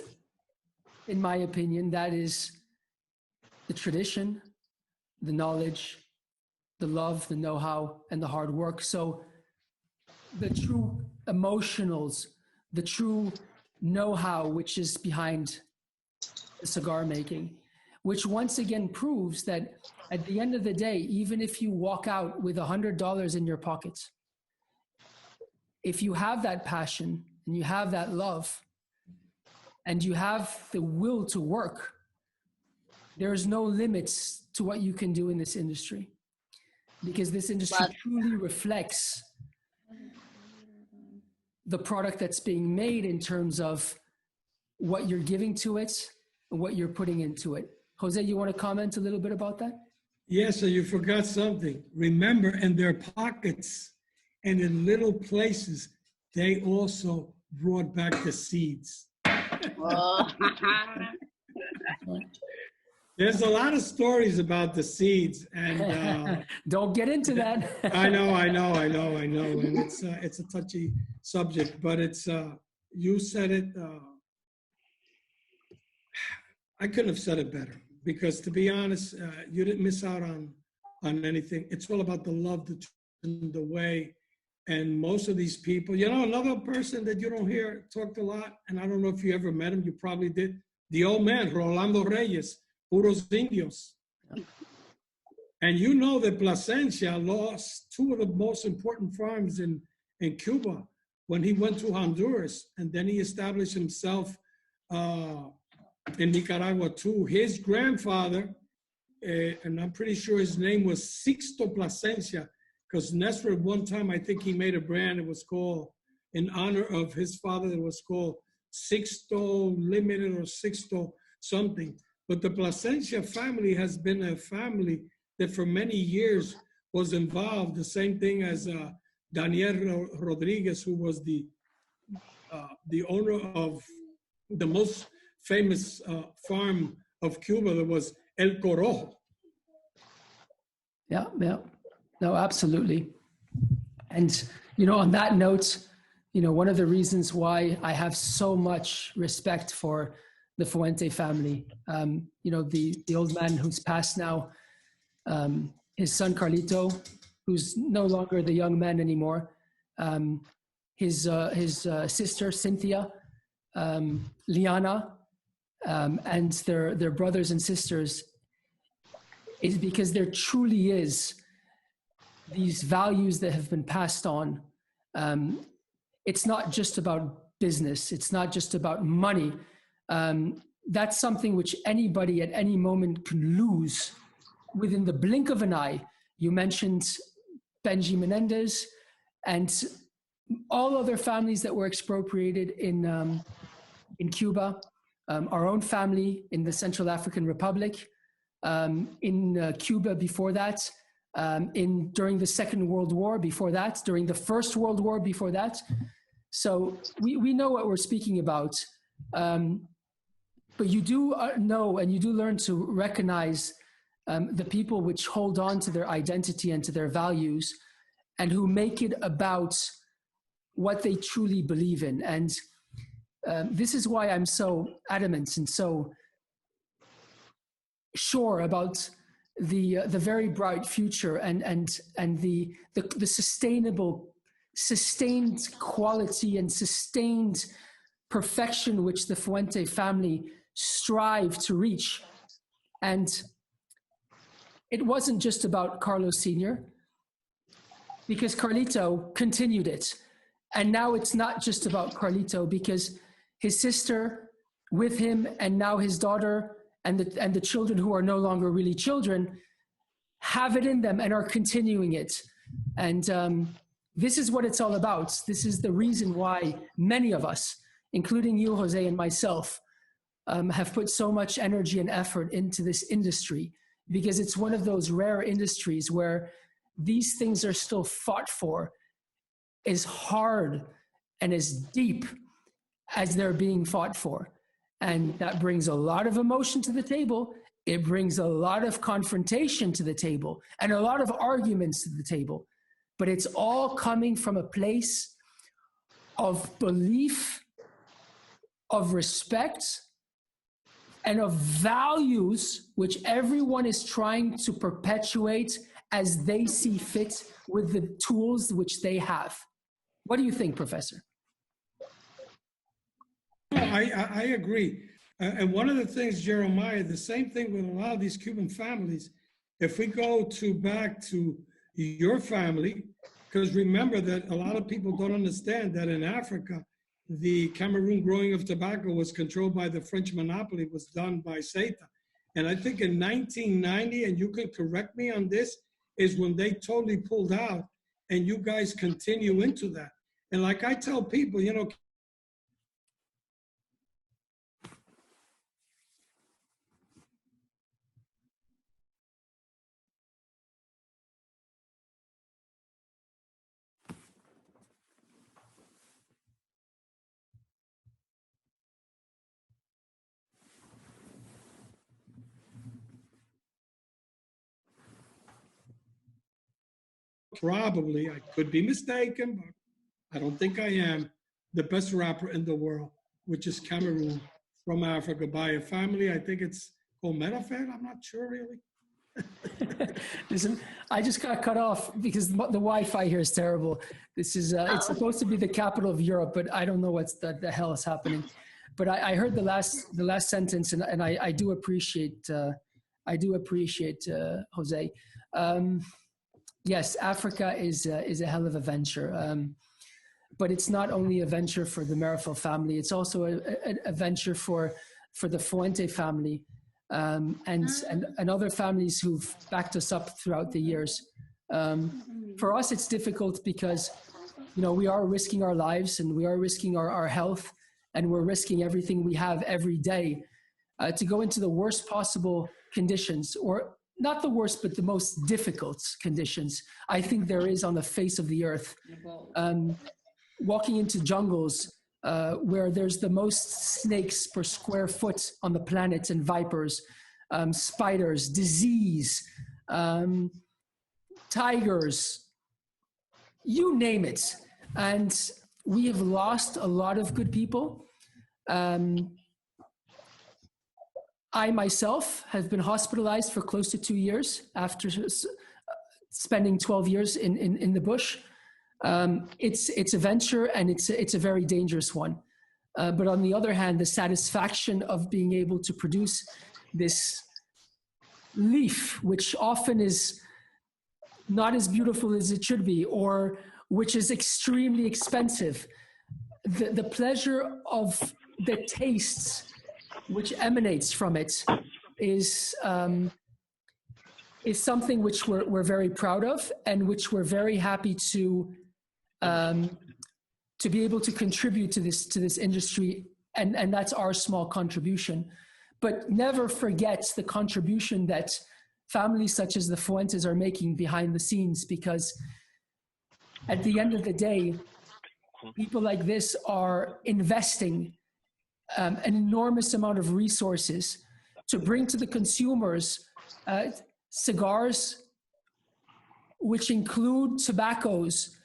in my opinion, that is the tradition, the knowledge, the love, the know-how, and the hard work. So the true emotionals, the true know-how, which is behind the cigar making, which once again proves that at the end of the day, even if you walk out with $100 in your pockets, if you have that passion and you have that love and you have the will to work, there's no limits to what you can do in this industry, because this industry truly reflects the product that's being made in terms of what you're giving to it and what you're putting into it. Jose, you want to comment a little bit about that? Yes, so you forgot something. Remember, in their pockets and in little places, they also brought back the seeds. There's a lot of stories about the seeds, and don't get into that. I know, and it's a touchy subject, but it's you said it. I couldn't have said it better, because to be honest, you didn't miss out on anything. It's all about the love, the way, and most of these people. You know, another person that you don't hear talked a lot, and I don't know if you ever met him. You probably did. The old man, Rolando Reyes. Puros Indios. And you know that Plasencia lost two of the most important farms in Cuba when he went to Honduras, and then he established himself in Nicaragua too. His grandfather, and I'm pretty sure his name was Sixto Plasencia, because Nestor at one time, I think he made a brand, it was called, in honor of his father, it was called Sixto Limited or Sixto something. But the Plasencia family has been a family that for many years was involved. The same thing as Daniel Rodriguez, who was the owner of the most famous farm of Cuba, that was El Corojo. Yeah, no, absolutely. And, you know, on that note, you know, one of the reasons why I have so much respect for the Fuente family, you know, the old man who's passed now, his son Carlito, who's no longer the young man anymore, his sister Cynthia, Liana, and their brothers and sisters, is because there truly is these values that have been passed on. It's not just about business. It's not just about money. That's something which anybody at any moment can lose within the blink of an eye. You mentioned Benji Menendez and all other families that were expropriated in Cuba, our own family in the Central African Republic, in Cuba before that, during the Second World War before that, during the First World War before that. So we know what we're speaking about. But you do know, and you do learn to recognize the people which hold on to their identity and to their values, and who make it about what they truly believe in. And this is why I'm so adamant and so sure about the very bright future and the sustainable sustained quality and sustained perfection which the Fuente family strive to reach. And it wasn't just about Carlos Sr., because Carlito continued it. And now it's not just about Carlito, because his sister with him, and now his daughter and the children who are no longer really children, have it in them and are continuing it. And this is what it's all about. This is the reason why many of us, including you, Jose, and myself, have put so much energy and effort into this industry, because it's one of those rare industries where these things are still fought for as hard and as deep as they're being fought for. And that brings a lot of emotion to the table. It brings a lot of confrontation to the table and a lot of arguments to the table. But it's all coming from a place of belief, of respect, and of values which everyone is trying to perpetuate as they see fit with the tools which they have. What do you think, Professor? I agree. And one of the things, Jeremiah, the same thing with a lot of these Cuban families, if we go back to your family, because remember that a lot of people don't understand that in Africa, the Cameroon growing of tobacco was controlled by the French monopoly, was done by CETA. And I think in 1990, and you can correct me on this, is when they totally pulled out, and you guys continue into that. And like I tell people, you know, probably, I could be mistaken, but I don't think I am, the best rapper in the world, which is Cameroon, from Africa, by a family. I think it's called Meerapfel. I'm not sure really. Listen, I just got cut off because the Wi-Fi here is terrible. This is it's supposed to be the capital of Europe, but I don't know what the hell is happening. But I heard the last sentence, and I do appreciate Jose. Yes, Africa is a hell of a venture, but it's not only a venture for the Meerapfel family; it's also a venture for the Fuente family, and other families who've backed us up throughout the years. For us, it's difficult because, you know, we are risking our lives and we are risking our health, and we're risking everything we have every day to go into the worst possible conditions, or not the worst, but the most difficult conditions I think there is on the face of the earth. Walking into jungles where there's the most snakes per square foot on the planet, and vipers, spiders, disease, tigers, you name it. And we have lost a lot of good people. I myself have been hospitalized for close to 2 years after spending 12 years in the bush. It's a venture, and it's a very dangerous one. But on the other hand, the satisfaction of being able to produce this leaf, which often is not as beautiful as it should be, or which is extremely expensive, the pleasure of the tastes which emanates from it is something which we're very proud of, and which we're very happy to be able to contribute to this industry, and that's our small contribution. But never forget the contribution that families such as the Fuentes are making behind the scenes, because at the end of the day, people like this are investing an enormous amount of resources to bring to the consumers cigars, which include tobaccos,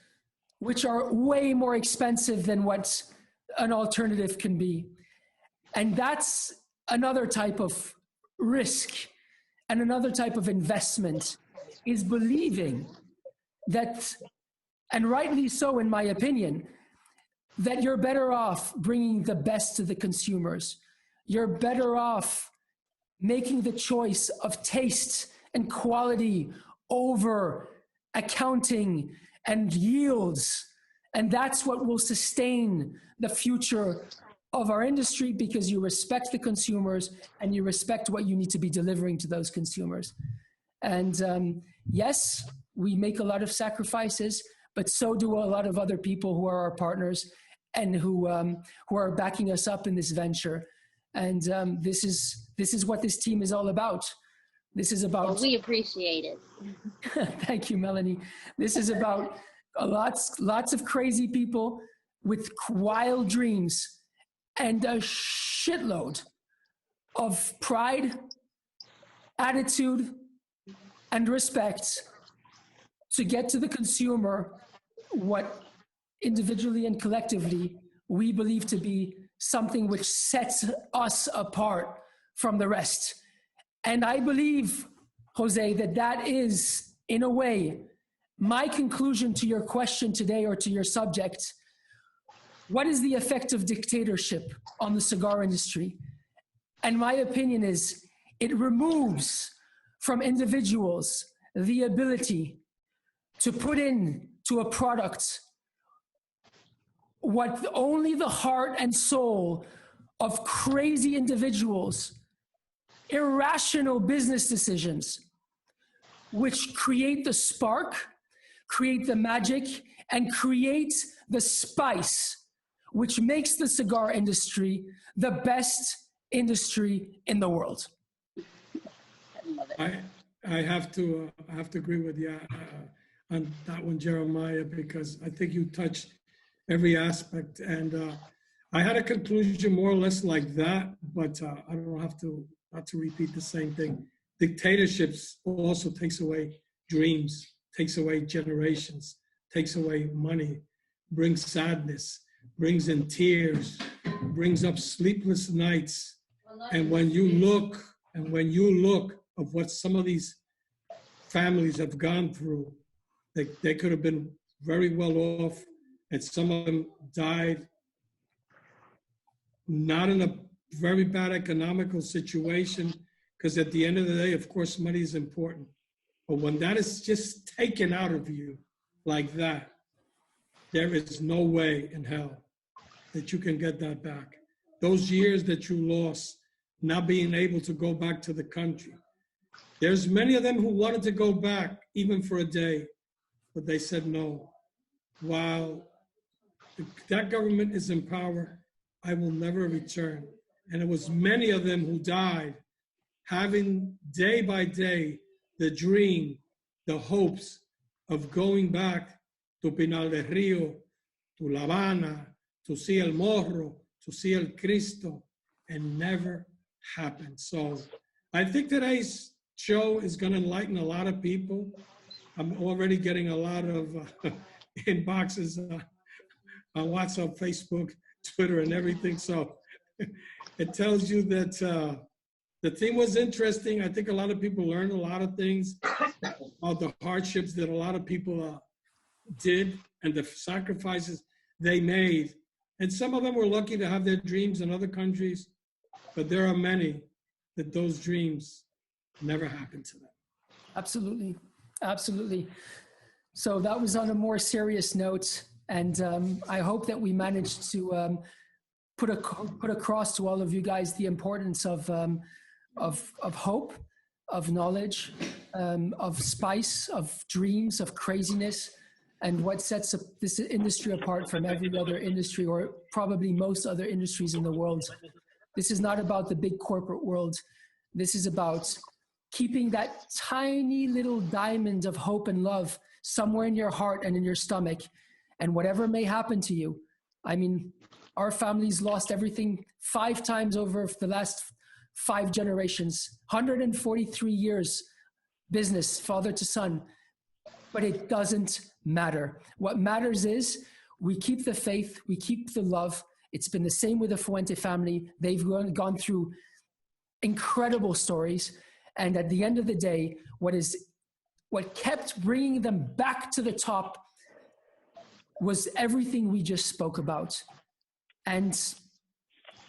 which are way more expensive than what an alternative can be. And that's another type of risk, and another type of investment, is believing that and rightly so in my opinion, that you're better off bringing the best to the consumers. You're better off making the choice of taste and quality over accounting and yields. And that's what will sustain the future of our industry, because you respect the consumers and you respect what you need to be delivering to those consumers. And yes, we make a lot of sacrifices, but so do a lot of other people who are our partners and who are backing us up in this venture. And this is what this team is all about. This is about. Well, we appreciate it. Thank you, Melanie. This is about lots of crazy people with wild dreams and a shitload of pride, attitude, and respect to get to the consumer what individually and collectively we believe to be something which sets us apart from the rest. And I believe, Jose, that is, in a way, my conclusion to your question today, or to your subject. What is the effect of dictatorship on the cigar industry? And my opinion is it removes from individuals the ability to put into a product what only the heart and soul of crazy individuals, irrational business decisions, which create the spark, create the magic, and create the spice, which makes the cigar industry the best industry in the world. I have to agree with you on that one, Jeremiah, because I think you touched every aspect. And I had a conclusion more or less like that, but I don't have to, not to repeat the same thing. Dictatorships also takes away dreams, takes away generations, takes away money, brings sadness, brings in tears, brings up sleepless nights. And when you look of what some of these families have gone through, they could have been very well off, and some of them died not in a very bad economical situation, because at the end of the day, of course, money is important. But when that is just taken out of you like that, there is no way in hell that you can get that back. Those years that you lost, not being able to go back to the country. There's many of them who wanted to go back, even for a day, but they said no. While that government is in power, I will never return. And it was many of them who died, having day by day the dream, the hopes of going back to Pinal del Rio, to La Habana, to see El Morro, to see El Cristo, and never happened. So I think today's show is going to enlighten a lot of people. I'm already getting a lot of inboxes on WhatsApp, Facebook, Twitter, and everything. So it tells you that the theme was interesting. I think a lot of people learned a lot of things about the hardships that a lot of people did and the sacrifices they made. And some of them were lucky to have their dreams in other countries, but there are many that those dreams never happened to them. Absolutely. Absolutely. So that was on a more serious note. And I hope that we managed to put across to all of you guys the importance of hope, of knowledge, of spice, of dreams, of craziness, and what sets this industry apart from every other industry, or probably most other industries in the world. This is not about the big corporate world. This is about keeping that tiny little diamond of hope and love somewhere in your heart and in your stomach. And whatever may happen to you, I mean, our family's lost everything 5 times over the last 5 generations, 143 years business, father to son, but it doesn't matter. What matters is we keep the faith, we keep the love. It's been the same with the Fuente family. They've gone through incredible stories. And at the end of the day, what kept bringing them back to the top was everything we just spoke about. And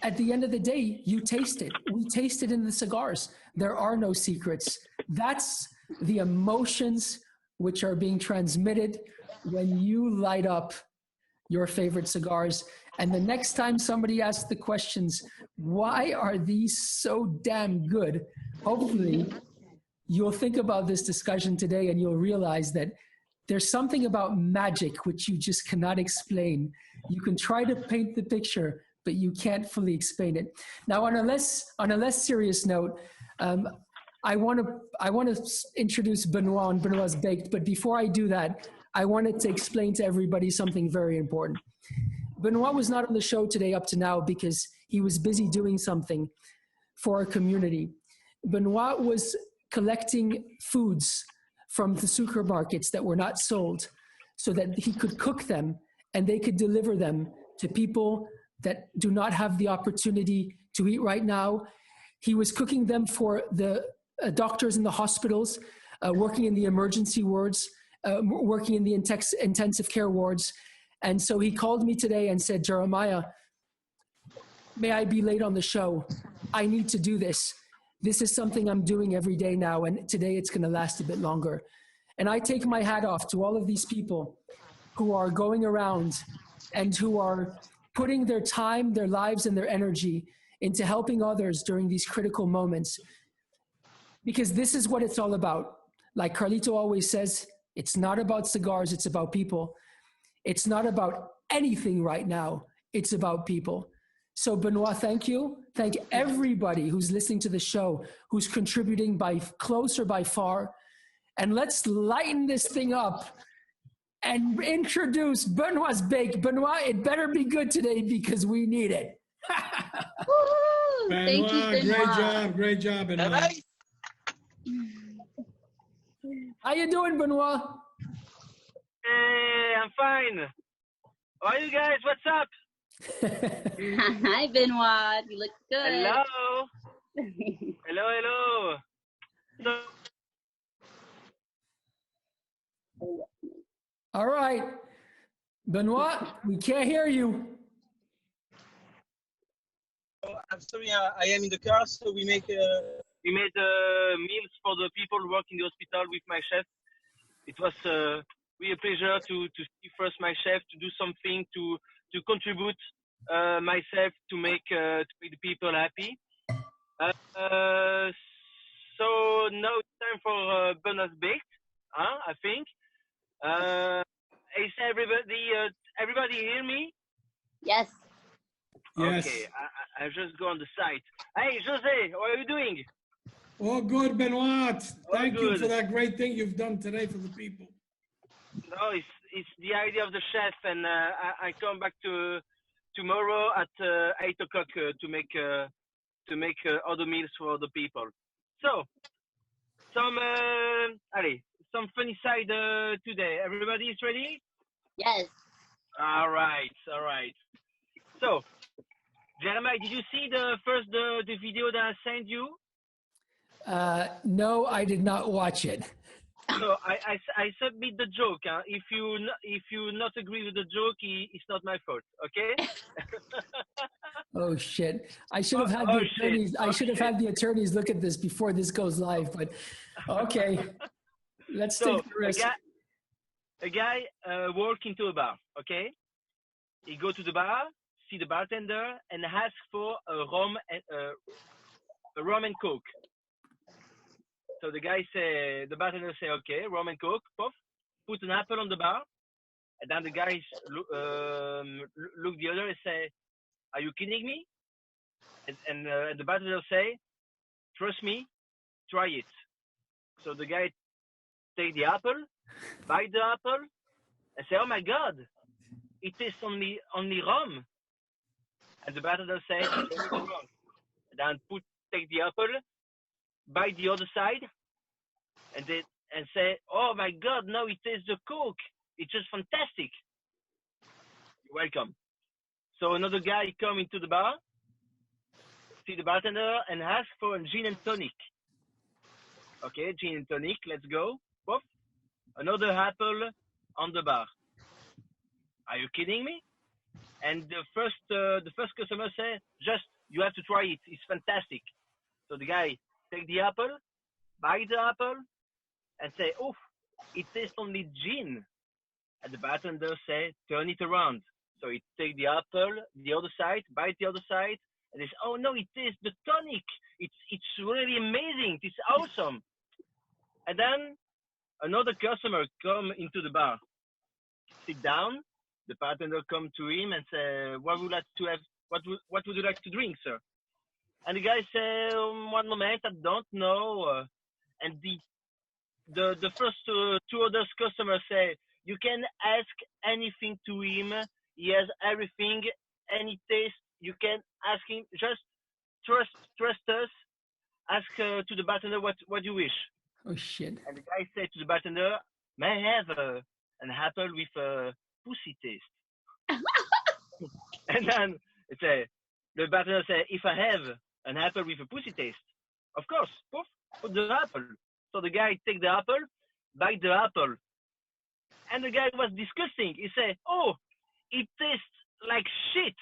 at the end of the day, you taste it. We taste it in the cigars. There are no secrets. That's the emotions which are being transmitted when you light up your favorite cigars. And the next time somebody asks the questions, why are these so damn good? Hopefully, you'll think about this discussion today and you'll realize that there's something about magic which you just cannot explain. You can try to paint the picture, but you can't fully explain it. Now, on a less serious note, I want to introduce Benoit on Benoit's Baked, but before I do that, I wanted to explain to everybody something very important. Benoit was not on the show today up to now because he was busy doing something for our community. Benoit was collecting foods from the supermarkets that were not sold so that he could cook them and they could deliver them to people that do not have the opportunity to eat right now. He was cooking them for the doctors in the hospitals, working in the emergency wards, working in the intensive care wards. And so he called me today and said, Jeremiah, may I be late on the show? I need to do this. This is something I'm doing every day now, and today it's going to last a bit longer. And I take my hat off to all of these people who are going around and who are putting their time, their lives, and their energy into helping others during these critical moments. Because this is what it's all about. Like Carlito always says, it's not about cigars, it's about people. It's not about anything right now, it's about people. So Benoit, thank you. Thank everybody who's listening to the show, who's contributing by close or by far. And let's lighten this thing up and introduce Benoit's Bake. Benoit, it better be good today because we need it. Benoit, Thank you, Benoit. great job, Benoit. How you doing, Benoit? Hey, I'm fine. How are you guys? What's up? Hi, Benoit. You look good. Hello. Hello. So, All right. Benoit, we can't hear you. I'm sorry, I am in the car, so we made meals for the people working in the hospital with my chef. It was really a pleasure to see first my chef, to do something, to contribute myself to make the people happy. So now it's time for Benoit's Baked, I think. Is everybody hear me? Yes. Yes. Okay, I just go on the site. Hey, Jose, how are you doing? All good, Benoit. Thank you good. for that great thing you've done today for the people. No, it's the idea of the chef, and I come back tomorrow at 8 o'clock to make other meals for the people. So some funny side today. Everybody is ready? Yes. All right. So, Jeremiah, did you see the video that I sent you? No, I did not watch it. So I submit the joke. If you not agree with the joke, it's not my fault. Okay? Oh shit! I should have had the attorneys. I should have had the attorneys look at this before this goes live. But okay, let's take the risk. A guy walk into a bar. Okay, he go to the bar, see the bartender, and ask for a rum and coke. So the bartender say, okay, rum and coke, puff, put an apple on the bar, and then the guy look the other and say, are you kidding me? And the bartender say, trust me, try it. So the guy take the apple, bite the apple, and say, oh my God, it tastes only rum. And the bartender say, wrong. And then take the apple, bite the other side, and say, oh my God, no, it tastes the coke. It's just fantastic. You're welcome. So another guy come into the bar, see the bartender, and ask for a gin and tonic. Okay, gin and tonic, let's go. Poof. Another apple on the bar. are you kidding me? And the first customer say, just, you have to try it. It's fantastic. So the guy take the apple, bite the apple, and say, oh, it tastes only gin. And the bartender say, turn it around. So he take the apple, the other side, bite the other side, and they say, oh no, it tastes the tonic. It's really amazing. It's awesome. And then another customer come into the bar, sit down. The bartender come to him and say, what would you like to drink, sir? And the guy say, one moment, I don't know. And the first two other customers say, you can ask anything to him. He has everything, any taste. You can ask him. Just trust us. Ask to the bartender what you wish. Oh shit! And the guy said to the bartender, "May I have an apple with a pussy taste?" And then the bartender said, "If I have an apple with a pussy taste, of course, put the apple." So the guy take the apple, bite the apple, and the guy was disgusting. He said, "Oh, it tastes like shit."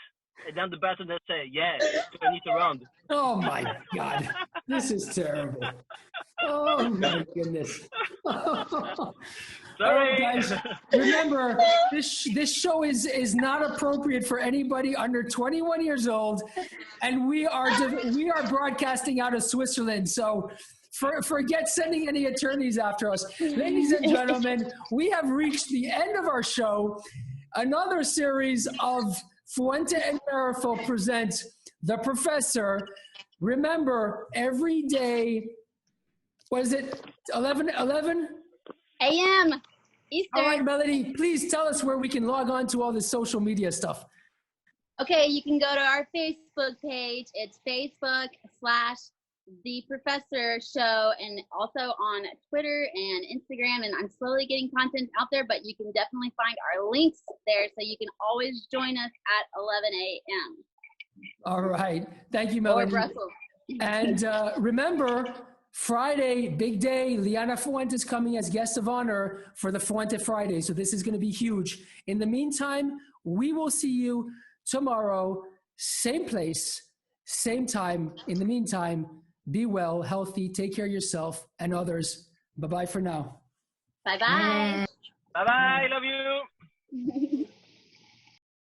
And then the bartender say, "Yeah, turn it around." Oh my God, this is terrible. Oh my goodness. Sorry. Oh, guys, remember this show is not appropriate for anybody under 21 years old, and we are broadcasting out of Switzerland. So forget sending any attorneys after us. Ladies and gentlemen, we have reached the end of our show. Another series of Fuente and Meerapfel presents The Professor. Remember, every day, what is it, 11 a.m. Eastern. All right, Melanie, please tell us where we can log on to all this social media stuff. Okay, you can go to our Facebook page. It's Facebook/The Professor Show, and also on Twitter and Instagram. And I'm slowly getting content out there, but you can definitely find our links there, so you can always join us at 11 a.m. All right. Thank you, Melanie. Or Brussels. And remember, Friday, big day. Liana Fuente is coming as guest of honor for the Fuente Friday. So this is going to be huge. In the meantime, we will see you tomorrow, same place, same time. In the meantime, be well, healthy, take care of yourself and others. Bye-bye for now. Bye-bye. Bye-bye. Love you.